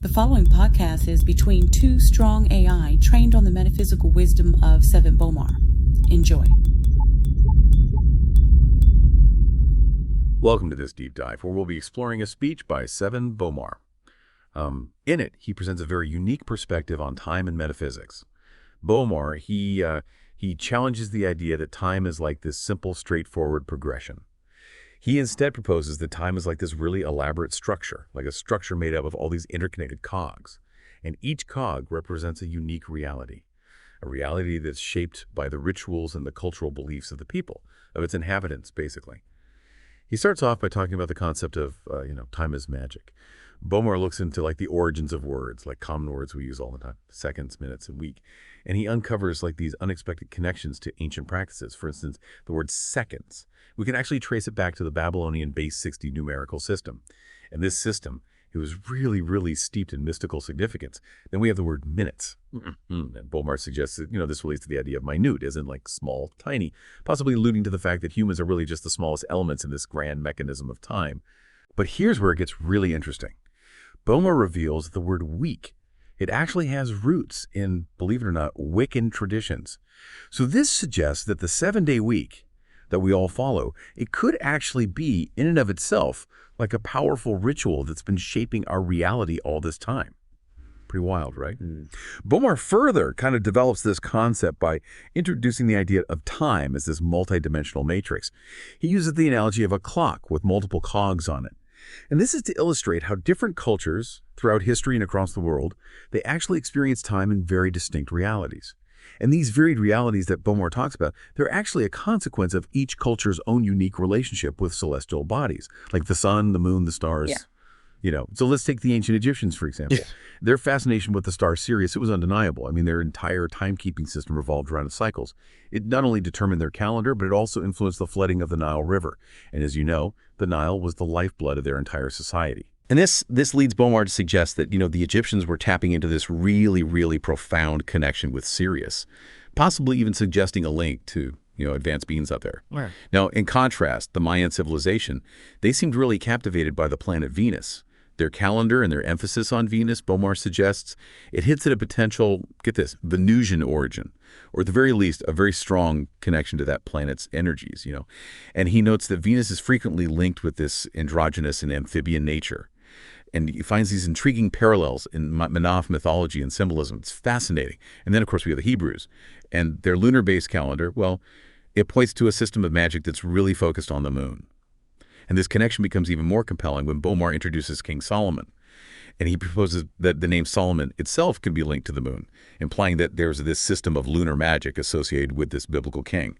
The following podcast is between two strong AI trained on the metaphysical wisdom of Sevan Bomar. Enjoy. Welcome to this deep dive, where we'll be exploring a speech by Sevan Bomar. In it, he presents a very unique perspective on time and metaphysics. Bomar, he challenges the idea that time is like this simple, straightforward progression. He instead proposes that time is like this really elaborate structure, like a structure made up of all these interconnected cogs. And each cog represents a unique reality, a reality that's shaped by the rituals and the cultural beliefs of the people, of its inhabitants, basically. He starts off by talking about the concept of, time is magic. Bomar looks into the origins of words, like common words we use all the time, seconds, minutes, and week. And he uncovers these unexpected connections to ancient practices. For instance, the word seconds. We can actually trace it back to the Babylonian base 60 numerical system. And this system, it was really, really steeped in mystical significance. Then we have the word minutes. And Bomar suggests that, this relates to the idea of minute, as in small, tiny, possibly alluding to the fact that humans are really just the smallest elements in this grand mechanism of time. But here's where it gets really interesting. Bomar reveals the word week. It actually has roots in, believe it or not, Wiccan traditions. So this suggests that the 7-day week that we all follow, it could actually be, in and of itself, like a powerful ritual that's been shaping our reality all this time. Pretty wild, right? Bomar further kind of develops this concept by introducing the idea of time as this multidimensional matrix. He uses the analogy of a clock with multiple cogs on it. And this is to illustrate how different cultures throughout history and across the world, they actually experience time in very distinct realities. And these varied realities that Bomar talks about, they're actually a consequence of each culture's own unique relationship with celestial bodies, like the sun, the moon, the stars. So let's take the ancient Egyptians, for example. Their fascination with the star Sirius, it was undeniable. I mean, their entire timekeeping system revolved around its cycles. It not only determined their calendar, but it also influenced the flooding of the Nile River. And as you know, the Nile was the lifeblood of their entire society. And this leads Bomar to suggest that, the Egyptians were tapping into this really, really profound connection with Sirius, possibly even suggesting a link to, advanced beings out there. Right. Now, in contrast, the Mayan civilization, they seemed really captivated by the planet Venus. Their calendar and their emphasis on Venus, Bomar suggests, it hints at a potential, get this, Venusian origin, or at the very least, a very strong connection to that planet's energies, And he notes that Venus is frequently linked with this androgynous and amphibian nature. And he finds these intriguing parallels in Manaf mythology and symbolism. It's fascinating. And then, of course, we have the Hebrews. And their lunar-based calendar, well, it points to a system of magic that's really focused on the moon. And this connection becomes even more compelling when Bomar introduces King Solomon. And he proposes that the name Solomon itself could be linked to the moon, implying that there's this system of lunar magic associated with this biblical king.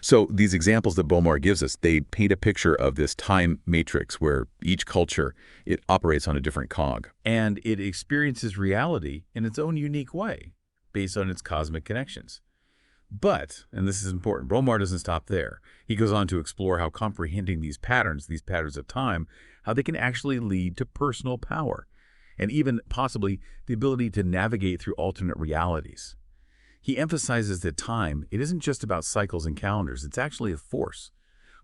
So these examples that Bomar gives us, they paint a picture of this time matrix where each culture, it operates on a different cog. And it experiences reality in its own unique way, based on its cosmic connections. But, and this is important, Bomar doesn't stop there. He goes on to explore how comprehending these patterns of time, how they can actually lead to personal power, and even possibly the ability to navigate through alternate realities. He emphasizes that time, it isn't just about cycles and calendars, it's actually a force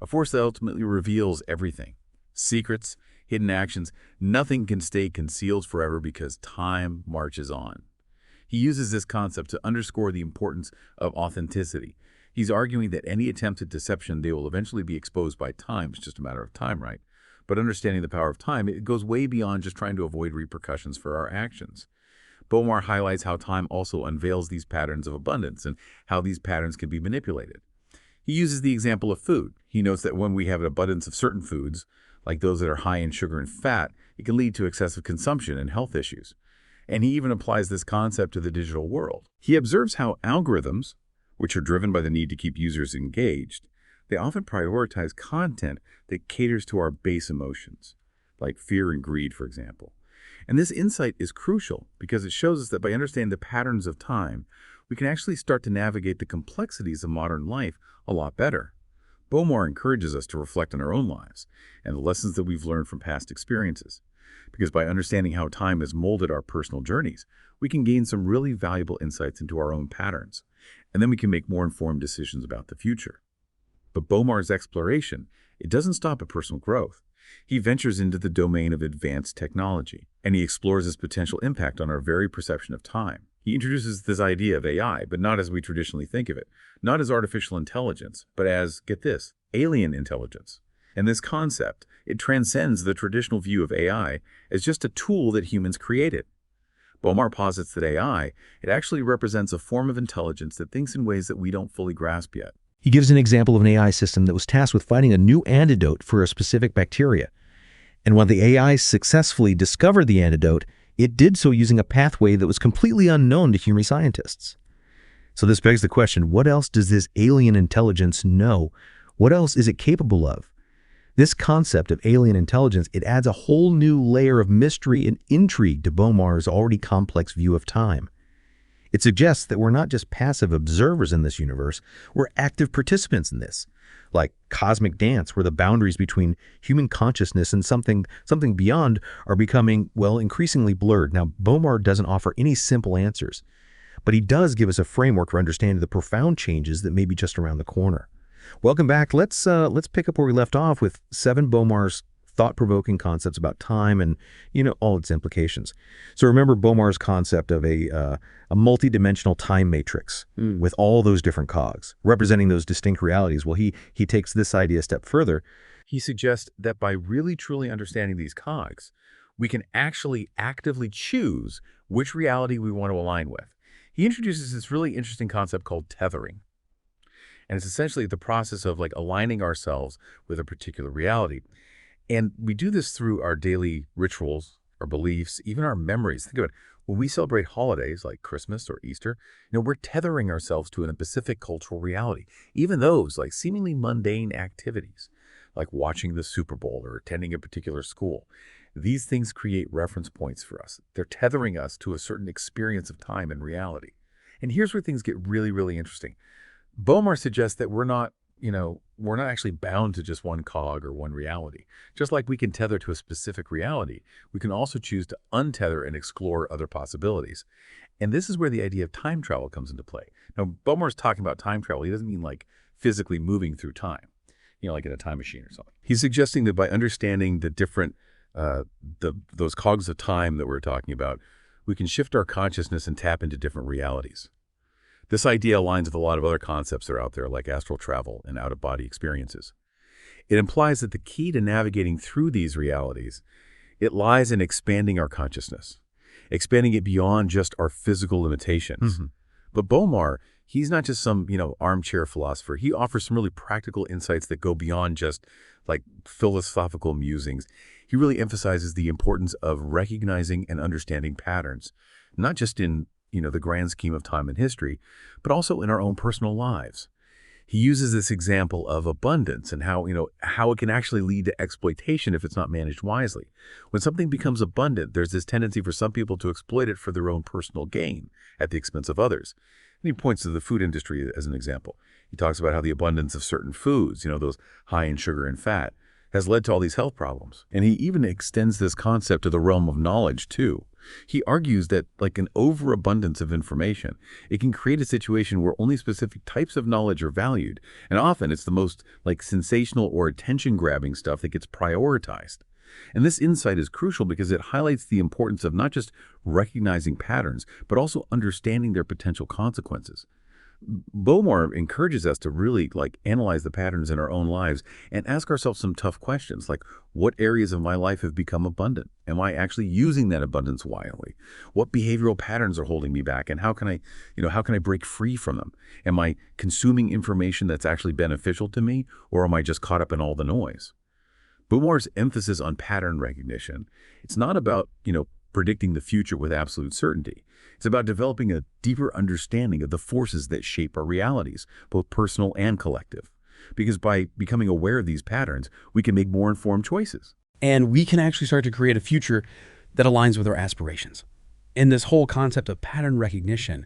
that ultimately reveals everything. Secrets, hidden actions, nothing can stay concealed forever because time marches on. He uses this concept to underscore the importance of authenticity. He's arguing that any attempt at deception, they will eventually be exposed by time. It's just a matter of time, right? But understanding the power of time, it goes way beyond just trying to avoid repercussions for our actions. Bomar highlights how time also unveils these patterns of abundance and how these patterns can be manipulated. He uses the example of food. He notes that when we have an abundance of certain foods, like those that are high in sugar and fat, it can lead to excessive consumption and health issues. And he even applies this concept to the digital world. He observes how algorithms, which are driven by the need to keep users engaged, they often prioritize content that caters to our base emotions, like fear and greed, for example. And this insight is crucial because it shows us that by understanding the patterns of time, we can actually start to navigate the complexities of modern life a lot better. Bomar encourages us to reflect on our own lives and the lessons that we've learned from past experiences. Because by understanding how time has molded our personal journeys, we can gain some really valuable insights into our own patterns, and then we can make more informed decisions about the future. But Bomar's exploration, it doesn't stop at personal growth. He ventures into the domain of advanced technology, and he explores its potential impact on our very perception of time. He introduces this idea of AI, but not as we traditionally think of it, not as artificial intelligence, but as, get this, alien intelligence. And this concept, it transcends the traditional view of AI as just a tool that humans created. Bomar posits that AI, it actually represents a form of intelligence that thinks in ways that we don't fully grasp yet. He gives an example of an AI system that was tasked with finding a new antidote for a specific bacteria. And when the AI successfully discovered the antidote, it did so using a pathway that was completely unknown to human scientists. So this begs the question, what else does this alien intelligence know? What else is it capable of? This concept of alien intelligence, it adds a whole new layer of mystery and intrigue to Bomar's already complex view of time. It suggests that we're not just passive observers in this universe, we're active participants in this, like cosmic dance, where the boundaries between human consciousness and something beyond are becoming, well, increasingly blurred. Now, Bomar doesn't offer any simple answers, but he does give us a framework for understanding the profound changes that may be just around the corner. Welcome back. Let's pick up where we left off with Sevan Bomar's thought-provoking concepts about time and, all its implications. So remember Bomar's concept of a multi-dimensional time matrix with all those different cogs representing those distinct realities. Well, he takes this idea a step further. He suggests that by really truly understanding these cogs, we can actually actively choose which reality we want to align with. He introduces this really interesting concept called tethering. And it's essentially the process of aligning ourselves with a particular reality. And we do this through our daily rituals, our beliefs, even our memories. Think about it. When we celebrate holidays like Christmas or Easter, we're tethering ourselves to a specific cultural reality. Even those seemingly mundane activities, like watching the Super Bowl or attending a particular school. These things create reference points for us. They're tethering us to a certain experience of time and reality. And here's where things get really, really interesting. Bomar suggests that we're not actually bound to just one cog or one reality. Just like we can tether to a specific reality, we can also choose to untether and explore other possibilities. And this is where the idea of time travel comes into play. Now, Bomar's talking about time travel. He doesn't mean physically moving through time, like in a time machine or something. He's suggesting that by understanding the different, those cogs of time that we're talking about, we can shift our consciousness and tap into different realities. This idea aligns with a lot of other concepts that are out there, like astral travel and out-of-body experiences. It implies that the key to navigating through these realities, it lies in expanding our consciousness, expanding it beyond just our physical limitations. But Bomar, he's not just some, armchair philosopher. He offers some really practical insights that go beyond just philosophical musings. He really emphasizes the importance of recognizing and understanding patterns, not just in the grand scheme of time and history, but also in our own personal lives. He uses this example of abundance and how it can actually lead to exploitation if it's not managed wisely. When something becomes abundant, there's this tendency for some people to exploit it for their own personal gain at the expense of others. And he points to the food industry as an example. He talks about how the abundance of certain foods, those high in sugar and fat, has led to all these health problems. And he even extends this concept to the realm of knowledge, too. He argues that an overabundance of information, it can create a situation where only specific types of knowledge are valued. And often it's the most sensational or attention-grabbing stuff that gets prioritized. And this insight is crucial because it highlights the importance of not just recognizing patterns, but also understanding their potential consequences. Bomar encourages us to really analyze the patterns in our own lives and ask ourselves some tough questions like, what areas of my life have become abundant? Am I actually using that abundance wisely? What behavioral patterns are holding me back, and how can I break free from them? Am I consuming information that's actually beneficial to me, or am I just caught up in all the noise? Bomar's emphasis on pattern recognition, it's not about, predicting the future with absolute certainty. It's about developing a deeper understanding of the forces that shape our realities, both personal and collective. Because by becoming aware of these patterns, we can make more informed choices. And we can actually start to create a future that aligns with our aspirations. And this whole concept of pattern recognition,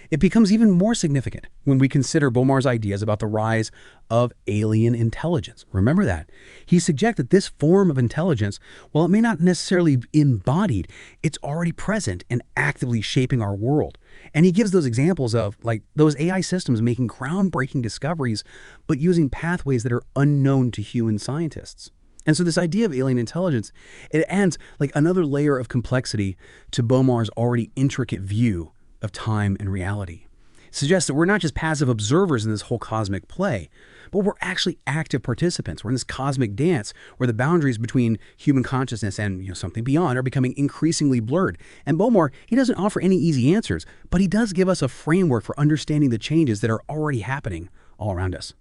it becomes even more significant when we consider Bomar's ideas about the rise of alien intelligence. Remember that. He suggests that this form of intelligence, while it may not necessarily be embodied, it's already present and actively shaping our world. And he gives those examples of those AI systems making groundbreaking discoveries, but using pathways that are unknown to human scientists. And so this idea of alien intelligence, it adds like another layer of complexity to Bomar's already intricate view of time and reality. It suggests that we're not just passive observers in this whole cosmic play, but we're actually active participants. We're in this cosmic dance where the boundaries between human consciousness and something beyond are becoming increasingly blurred. And Bomar, he doesn't offer any easy answers, but he does give us a framework for understanding the changes that are already happening all around us.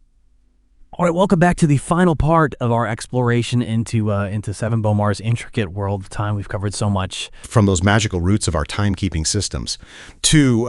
All right, welcome back to the final part of our exploration into Sevan Bomar's intricate world of time. We've covered so much. From those magical roots of our timekeeping systems to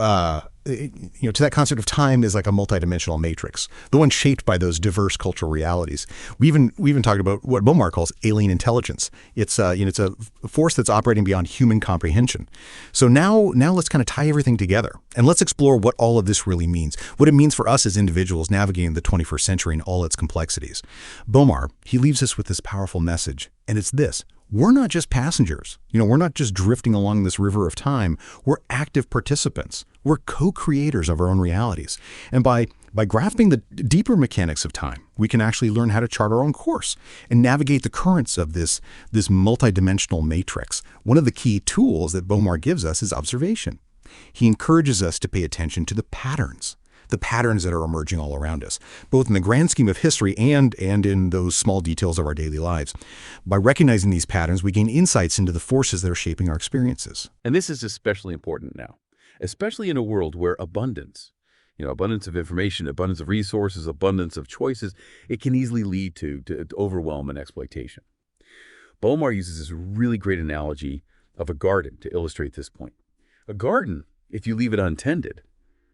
to that concept of time is like a multidimensional matrix, the one shaped by those diverse cultural realities. We even talked about what Bomar calls alien intelligence. It's it's a force that's operating beyond human comprehension. So now let's kind of tie everything together and let's explore what all of this really means, what it means for us as individuals navigating the 21st century and all its complexities. Bomar, he leaves us with this powerful message, and it's this: we're not just passengers. We're not just drifting along this river of time. We're active participants. We're co-creators of our own realities. And by grasping the deeper mechanics of time, we can actually learn how to chart our own course and navigate the currents of this multidimensional matrix. One of the key tools that Bomar gives us is observation. He encourages us to pay attention to the patterns that are emerging all around us, both in the grand scheme of history and in those small details of our daily lives. By recognizing these patterns, we gain insights into the forces that are shaping our experiences. And this is especially important now, especially in a world where abundance of information, abundance of resources, abundance of choices, it can easily lead to overwhelm and exploitation. Bomar uses this really great analogy of a garden to illustrate this point. A garden, if you leave it untended,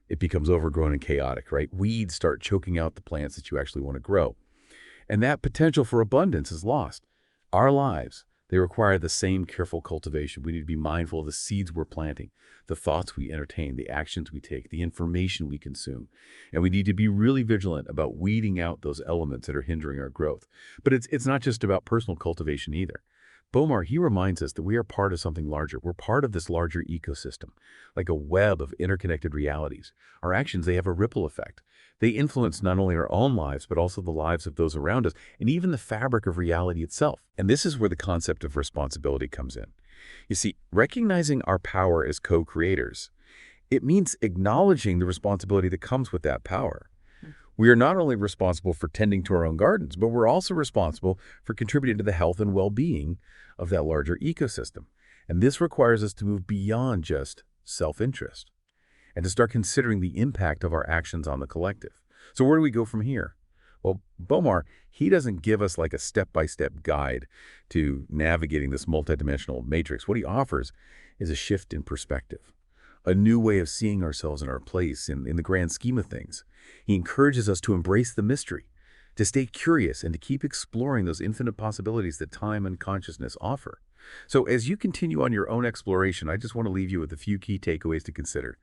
it becomes overgrown and chaotic, right? Weeds start choking out the plants that you actually want to grow. And that potential for abundance is lost. Our lives, they require the same careful cultivation. We need to be mindful of the seeds we're planting, the thoughts we entertain, the actions we take, the information we consume. And we need to be really vigilant about weeding out those elements that are hindering our growth. But it's not just about personal cultivation either. Bomar, he reminds us that we are part of something larger. We're part of this larger ecosystem, like a web of interconnected realities. Our actions, they have a ripple effect. They influence not only our own lives, but also the lives of those around us, and even the fabric of reality itself. And this is where the concept of responsibility comes in. You see, recognizing our power as co-creators, it means acknowledging the responsibility that comes with that power. We are not only responsible for tending to our own gardens, but we're also responsible for contributing to the health and well-being of that larger ecosystem. And this requires us to move beyond just self-interest and to start considering the impact of our actions on the collective. So where do we go from here? Well, Bomar, he doesn't give us like a step-by-step guide to navigating this multidimensional matrix. What he offers is a shift in perspective, a new way of seeing ourselves and our place in the grand scheme of things. He encourages us to embrace the mystery, to stay curious, and to keep exploring those infinite possibilities that time and consciousness offer. So as you continue on your own exploration, I just want to leave you with a few key takeaways to consider.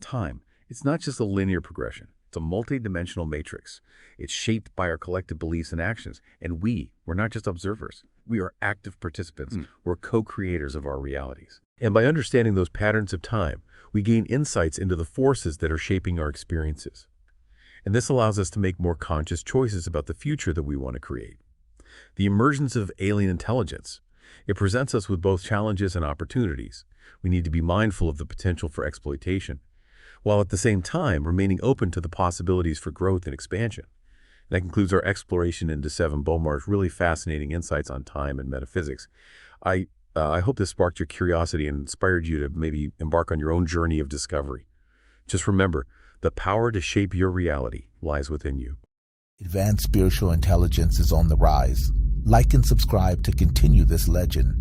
Time, it's not just a linear progression. It's a multidimensional matrix. It's shaped by our collective beliefs and actions. And we're not just observers. We are active participants. We're co-creators of our realities. And by understanding those patterns of time, we gain insights into the forces that are shaping our experiences. And this allows us to make more conscious choices about the future that we want to create. The emergence of alien intelligence, it presents us with both challenges and opportunities. We need to be mindful of the potential for exploitation, while at the same time remaining open to the possibilities for growth and expansion. That concludes our exploration into Sevan Bomar's really fascinating insights on time and metaphysics. I hope this sparked your curiosity and inspired you to maybe embark on your own journey of discovery. Just remember, the power to shape your reality lies within you. Advanced spiritual intelligence is on the rise. Like and subscribe to continue this legend.